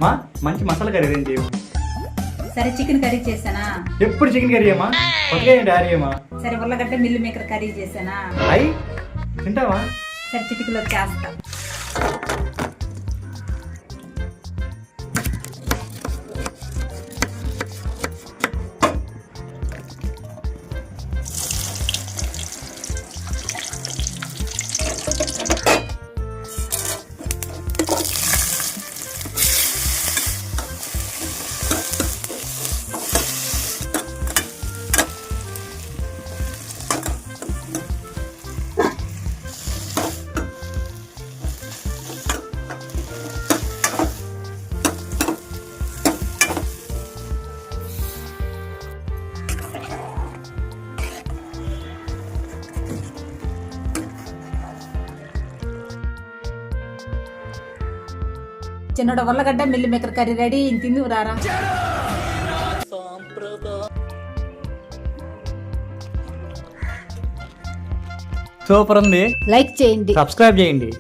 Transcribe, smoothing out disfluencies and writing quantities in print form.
మా మంచి మసాలా కర్రీ ఏంటి? సరే చికెన్ కర్రీ చేసానా? ఎప్పుడు చికెన్ కర్రీ అమ్మా? కొత్తగా ఏంటి డాడీ అమ్మా? సరే ఉల్లగడ్డ మిల్ మేకర్ కర్రీ చేసానా? అయ్యి తింటావా? సరే చిటికలో చేస్తా. చిన్నోడ ఉల్లగడ్డ మిల్ మేకర్ కర్రీ రెడీ. తిందు రారా. సూపర్ ఉంది. లైక్ చేయండి, సబ్స్క్రైబ్ చేయండి.